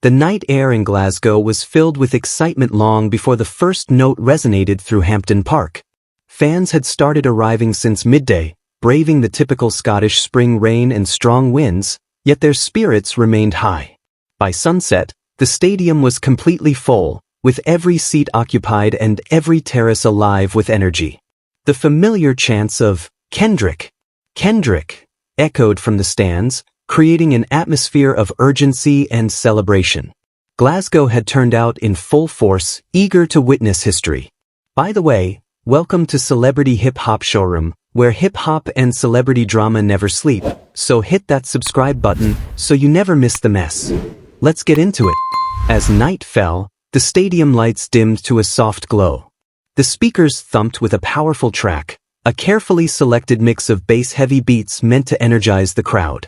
The night air in Glasgow was filled with excitement long before the first note resonated through Hampden Park. Fans had started arriving since midday, braving the typical Scottish spring rain and strong winds, yet their spirits remained high. By sunset, the stadium was completely full, with every seat occupied and every terrace alive with energy. The familiar chants of "Kendrick, Kendrick" echoed from the stands, creating an atmosphere of urgency and celebration. Glasgow had turned out in full force, eager to witness history. By the way, welcome to Celebrity Hip Hop Showroom, where hip hop and celebrity drama never sleep, so hit that subscribe button so you never miss the mess. Let's get into it. As night fell, the stadium lights dimmed to a soft glow. The speakers thumped with a powerful track, a carefully selected mix of bass-heavy beats meant to energize the crowd.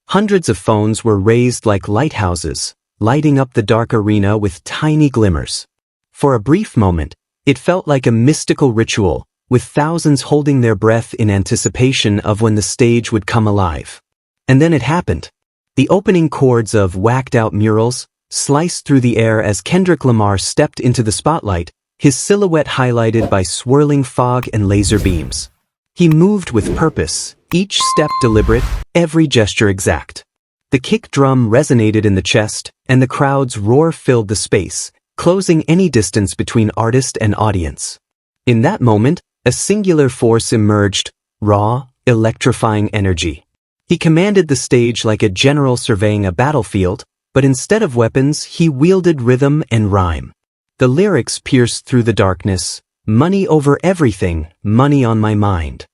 Hundreds of phones were raised like lighthouses, lighting up the dark arena with tiny glimmers. For a brief moment, it felt like a mystical ritual, with thousands holding their breath in anticipation of when the stage would come alive. And then it happened. The opening chords of Wacced Out Murals sliced through the air as Kendrick Lamar stepped into the spotlight, his silhouette highlighted by swirling fog and laser beams. He moved with purpose, each step deliberate, every gesture exact. The kick drum resonated in the chest, and the crowd's roar filled the space, closing any distance between artist and audience. In that moment, a singular force emerged, raw, electrifying energy. He commanded the stage like a general surveying a battlefield, but instead of weapons, he wielded rhythm and rhyme. The lyrics pierced through the darkness, "Money over everything, money on my mind."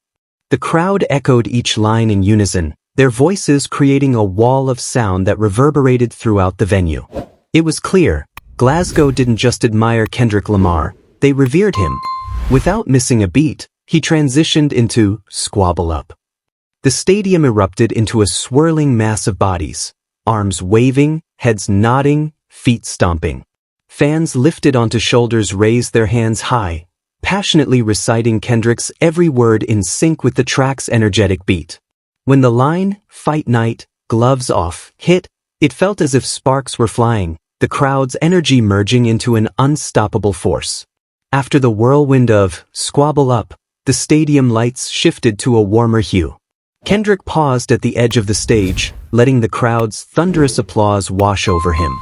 The crowd echoed each line in unison, their voices creating a wall of sound that reverberated throughout the venue. It was clear, Glasgow didn't just admire Kendrick Lamar, they revered him. Without missing a beat, he transitioned into "Squabble Up." The stadium erupted into a swirling mass of bodies, arms waving, heads nodding, feet stomping. Fans lifted onto shoulders raised their hands high, passionately reciting Kendrick's every word in sync with the track's energetic beat. When the line, "Fight Night, gloves off," hit, it felt as if sparks were flying, the crowd's energy merging into an unstoppable force. After the whirlwind of "Squabble Up," the stadium lights shifted to a warmer hue. Kendrick paused at the edge of the stage, letting the crowd's thunderous applause wash over him.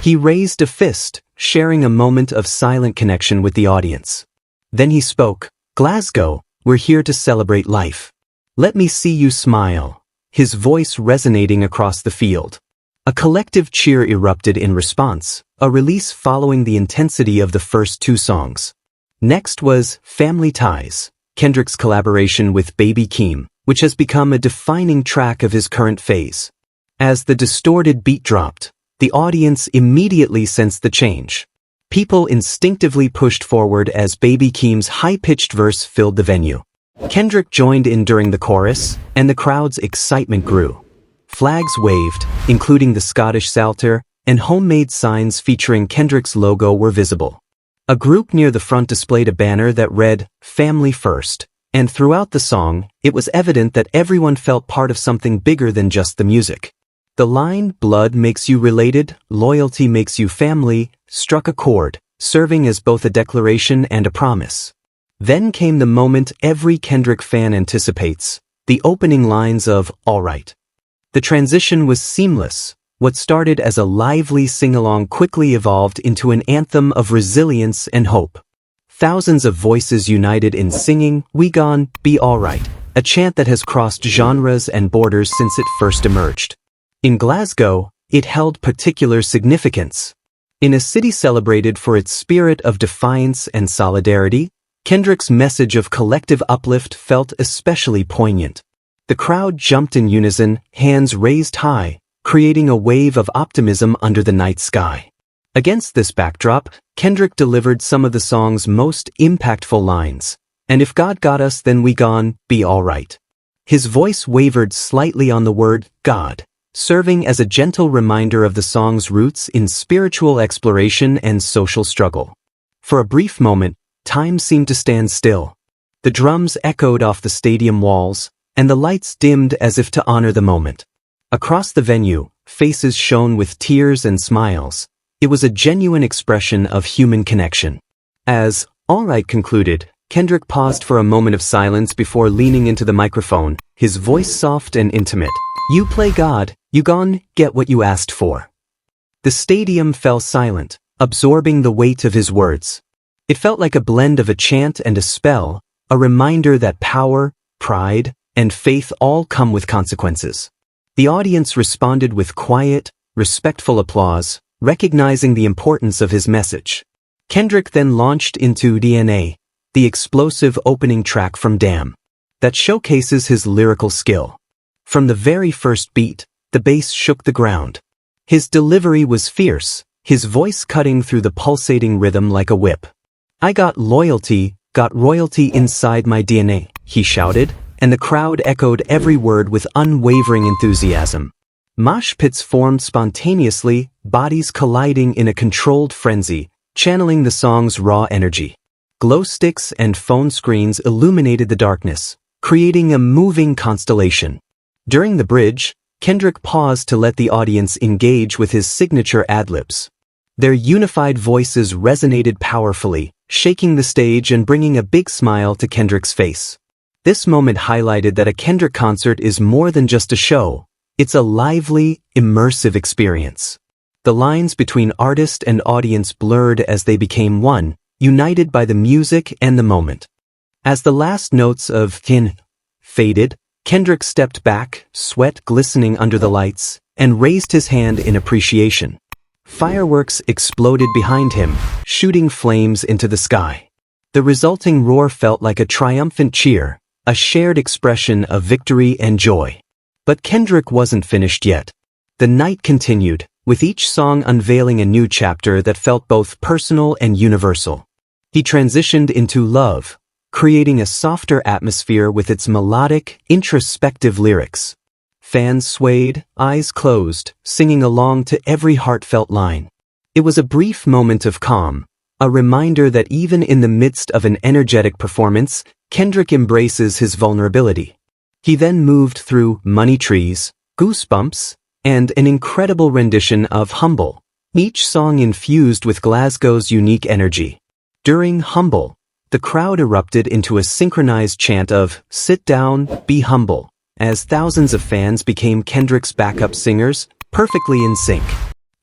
He raised a fist, sharing a moment of silent connection with the audience. Then he spoke, "Glasgow, we're here to celebrate life. Let me see you smile," his voice resonating across the field. A collective cheer erupted in response, a release following the intensity of the first two songs. Next was "Family Ties," Kendrick's collaboration with Baby Keem, which has become a defining track of his current phase. As the distorted beat dropped, the audience immediately sensed the change. People instinctively pushed forward as Baby Keem's high-pitched verse filled the venue. Kendrick joined in during the chorus, and the crowd's excitement grew. Flags waved, including the Scottish Psalter, and homemade signs featuring Kendrick's logo were visible. A group near the front displayed a banner that read, "Family First," and throughout the song, it was evident that everyone felt part of something bigger than just the music. The line, "Blood makes you related, loyalty makes you family," struck a chord, serving as both a declaration and a promise. Then came the moment every Kendrick fan anticipates, the opening lines of "Alright." The transition was seamless. What started as a lively sing-along quickly evolved into an anthem of resilience and hope. Thousands of voices united in singing, "We gon' be alright," a chant that has crossed genres and borders since it first emerged. In Glasgow, it held particular significance. In a city celebrated for its spirit of defiance and solidarity, Kendrick's message of collective uplift felt especially poignant. The crowd jumped in unison, hands raised high, creating a wave of optimism under the night sky. Against this backdrop, Kendrick delivered some of the song's most impactful lines, "And if God got us, then we gon' be alright." His voice wavered slightly on the word "God," serving as a gentle reminder of the song's roots in spiritual exploration and social struggle. For a brief moment, time seemed to stand still. The drums echoed off the stadium walls, and the lights dimmed as if to honor the moment. Across the venue, faces shone with tears and smiles. It was a genuine expression of human connection. As "All Right" concluded, Kendrick paused for a moment of silence before leaning into the microphone, his voice soft and intimate. "You play God, you gon' get what you asked for." The stadium fell silent, absorbing the weight of his words. It felt like a blend of a chant and a spell, a reminder that power, pride, and faith all come with consequences. The audience responded with quiet, respectful applause, recognizing the importance of his message. Kendrick then launched into DNA, the explosive opening track from Damn, that showcases his lyrical skill. From the very first beat, the bass shook the ground. His delivery was fierce, his voice cutting through the pulsating rhythm like a whip. "I got royalty inside my DNA," he shouted, and the crowd echoed every word with unwavering enthusiasm. Mosh pits formed spontaneously, bodies colliding in a controlled frenzy, channeling the song's raw energy. Glow sticks and phone screens illuminated the darkness, creating a moving constellation. During the bridge, Kendrick paused to let the audience engage with his signature ad-libs. Their unified voices resonated powerfully, shaking the stage and bringing a big smile to Kendrick's face. This moment highlighted that a Kendrick concert is more than just a show. It's a lively, immersive experience. The lines between artist and audience blurred as they became one, united by the music and the moment. As the last notes of "Kin" faded, Kendrick stepped back, sweat glistening under the lights, and raised his hand in appreciation. Fireworks exploded behind him, shooting flames into the sky. The resulting roar felt like a triumphant cheer, a shared expression of victory and joy. But Kendrick wasn't finished yet. The night continued, with each song unveiling a new chapter that felt both personal and universal. He transitioned into Love, creating a softer atmosphere with its melodic, introspective lyrics. Fans swayed, eyes closed, singing along to every heartfelt line. It was a brief moment of calm, a reminder that even in the midst of an energetic performance, Kendrick embraces his vulnerability. He then moved through Money Trees, Goosebumps, and an incredible rendition of Humble, each song infused with Glasgow's unique energy. During Humble, the crowd erupted into a synchronized chant of "Sit down, be humble," as thousands of fans became Kendrick's backup singers, perfectly in sync.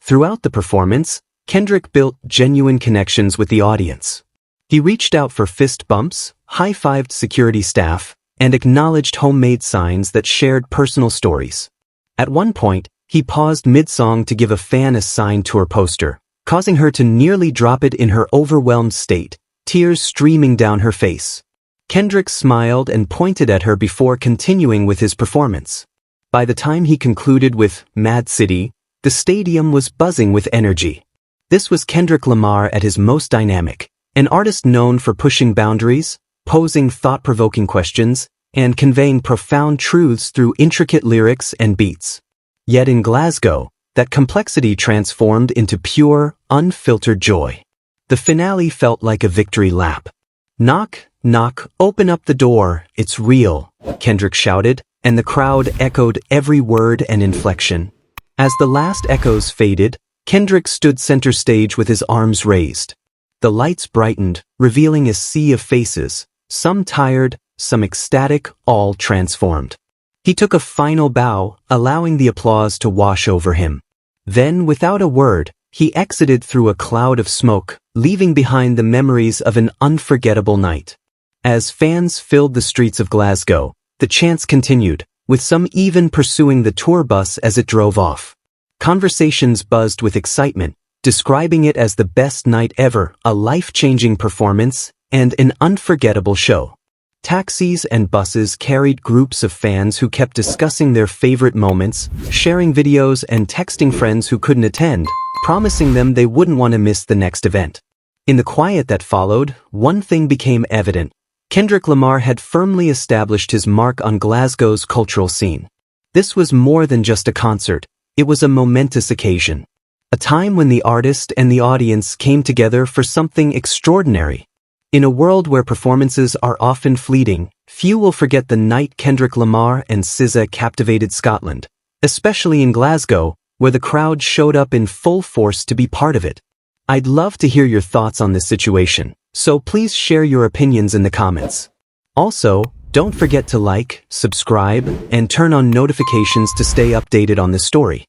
Throughout the performance, Kendrick built genuine connections with the audience. He reached out for fist bumps, high-fived security staff, and acknowledged homemade signs that shared personal stories. At one point, he paused mid-song to give a fan a signed tour poster, causing her to nearly drop it in her overwhelmed state, tears streaming down her face. Kendrick smiled and pointed at her before continuing with his performance. By the time he concluded with Mad City, the stadium was buzzing with energy. This was Kendrick Lamar at his most dynamic, an artist known for pushing boundaries, posing thought-provoking questions, and conveying profound truths through intricate lyrics and beats. Yet in Glasgow, that complexity transformed into pure, unfiltered joy. The finale felt like a victory lap. "Knock, knock, open up the door, it's real," Kendrick shouted, and the crowd echoed every word and inflection. As the last echoes faded, Kendrick stood center stage with his arms raised. The lights brightened, revealing a sea of faces, some tired, some ecstatic, all transformed. He took a final bow, allowing the applause to wash over him. Then, without a word, he exited through a cloud of smoke, leaving behind the memories of an unforgettable night. As fans filled the streets of Glasgow, the chants continued, with some even pursuing the tour bus as it drove off. Conversations buzzed with excitement, describing it as the best night ever, a life-changing performance, and an unforgettable show. Taxis and buses carried groups of fans who kept discussing their favorite moments, sharing videos and texting friends who couldn't attend, promising them they wouldn't want to miss the next event. In the quiet that followed, one thing became evident. Kendrick Lamar had firmly established his mark on Glasgow's cultural scene. This was more than just a concert, it was a momentous occasion. A time when the artist and the audience came together for something extraordinary. In a world where performances are often fleeting, few will forget the night Kendrick Lamar and SZA captivated Scotland, especially in Glasgow, where the crowd showed up in full force to be part of it. I'd love to hear your thoughts on this situation, so please share your opinions in the comments. Also, don't forget to like, subscribe, and turn on notifications to stay updated on this story.